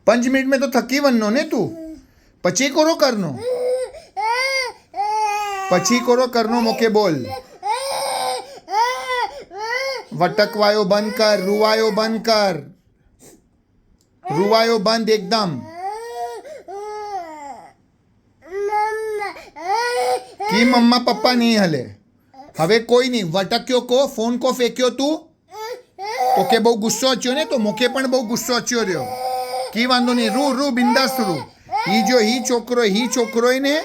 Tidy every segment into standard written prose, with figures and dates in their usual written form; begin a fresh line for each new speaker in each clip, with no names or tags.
5 minute में तो थकी वनो ने तू पची कोरो करनो मोके बोल वटकवायो बंद कर रुवायो बंद एकदम की मम्मा पप्पा नहीं हले हवे कोई नहीं वटक्यो को फोन को फेंक्यो तू ओके बहु गुस्सो अच्यो ने तो मोके पण बहु गुस्सो अच्यो रह्यो की वांधो नहीं रू बिंदास रू ही छोकरो ने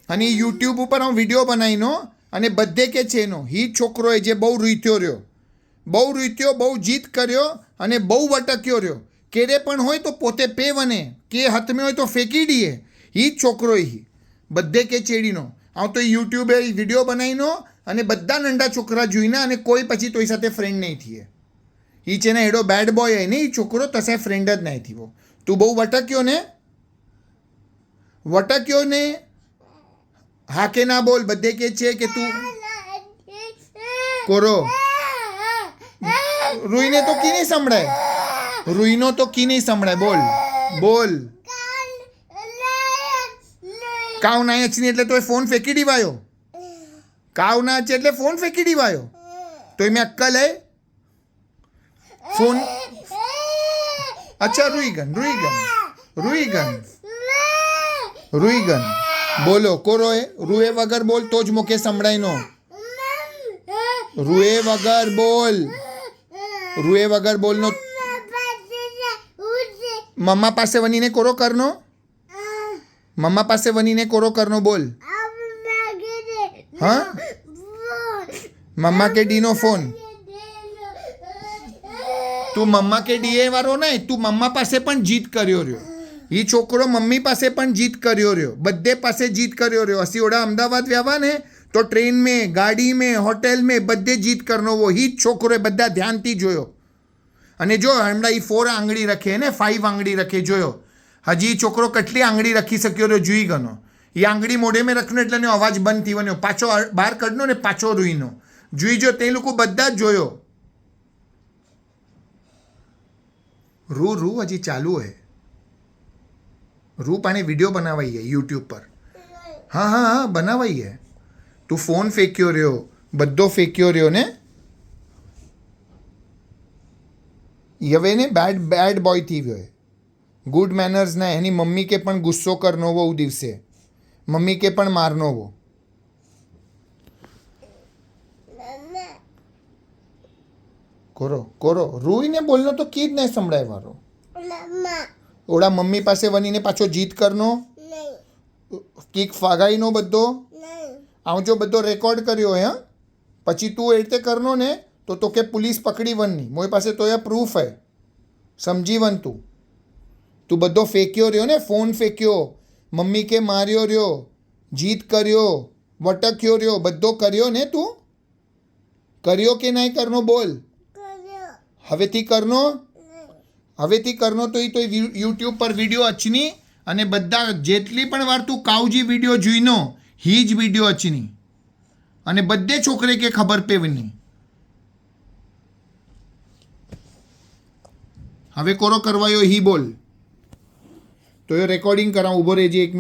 અને યુટ્યુબ ઉપર હું વિડીયો બનાવીનો અને બધે કે છે એનો ही છોકરોએ જે બહુ રૂત્યો બહુ જીત કર્યો અને બહુ વટક્યો રહ્યો કેરે પણ હોય તો પોતે પેવને કે હાથમાં હોય તો ફેંકી દઈએ ही છોકરોએ બધે કે ચેડીનો આવું તો યુટ્યુબે વિડીયો બનાવીનો અને બધા નંડા છોકરા જોઈને અને કોઈ પછી તોય સાથે ફ્રેન્ડ નહીં થઈએ ही છે ને એડો બેડ બોય હે ને એ છોકરો તસે ફ્રેન્ડ જ નહીં થયો તું બહુ વટક્યો ને હા કે ના બોલ બધે કે છે કે તું કોરો રૂઈને તો કી નહીં સંભળાય બોલ કાવ ના અચની એટલે તોય ફોન ફેંકી દીવાયો તો મેં અક્કલ હે ફોન અચ્છા રૂઈગન બોલો કોરો હે રૂએ વગર બોલ તો જ મોકે સંભળાય નો રૂએ વગર બોલ નો મમ્મા પાસે વનીને કોરો કરનો બોલ હા મમ્મા કે ડી નો ફોન તું મમ્મા કે ડી એ વાળો નહીં તું મમ્મા પાસે પણ જીત કર્યો રહ્યો એ છોકરો મમ્મી પાસે પણ જીત કર્યો રહ્યો બધે પાસે જીત કર્યો રહ્યો હસી ઓડા અમદાવાદ વ્યાવા ને તો ટ્રેન में ગાડી में હોટેલ में બધે જીત કરનો वो ही છોકરોએ બધા ધ્યાનથી જોયો અને જો હમણાં એ 4 આંગળી રખે ને 5 આંગળી રખે જોયો હજી છોકરો કેટલી આંગળી રખી શક્યો રહ્યો જોઈ ગયો એ આંગળી મોઢે મેં રખનો એટલે એનો અવાજ બંધ થઈ વન્યો પાછો બહાર કાઢનો ને પાછો રૂઈનો જોઈ જો તે લોકો બધા જ જોયો રૂ હજી ચાલુ હે रूप आने वीडियो बनावाई है यूट्यूब पर हाँ बनावाई है तू फोन फेंक्यो रह्यो बद्धो फेंक्यो रह्यो ने यवे ने बैड बॉय थी गयो गुड मैनर्स ना एनी मम्मी के पण गुस्सो करनो वो दिवसे मम्मी के पण मारनो वो कोरो रूई ने बोलनो तो की ज नहीं संभळाय वारो ओड़ा मम्मी पासे वनीने पाछो जीत करनो किक फागाईनो बद्धो आऊं जो बद्धो रेकॉर्ड कर्यो है पछी तू ए रीते करनो ने तो के पुलिस पकड़ी वननी मोई पासे तो ये प्रूफ है समझी वन तू बद्धो फेंक्यो रह्यो ने फोन फेंक्यो मम्मी के मार्यो रह्यो जीत कर्यो वटक्यो रह्यो बद्धो कर्यो ने तू कर्यो के नहीं करनो बोल हवेथी करनो तो એ તો યુટ્યુબ પર વિડીયો અચની અને બધા જેટલી પણ વાર તું કાવજી વિડીયો જોઈનો હી જ વિડીયો અચની અને બધે છોકરે કે ખબર પેવની હવે કોરો કરવાયો હી બોલ તો એ રેકોર્ડિંગ કરાવ ઉભો રહેજે 1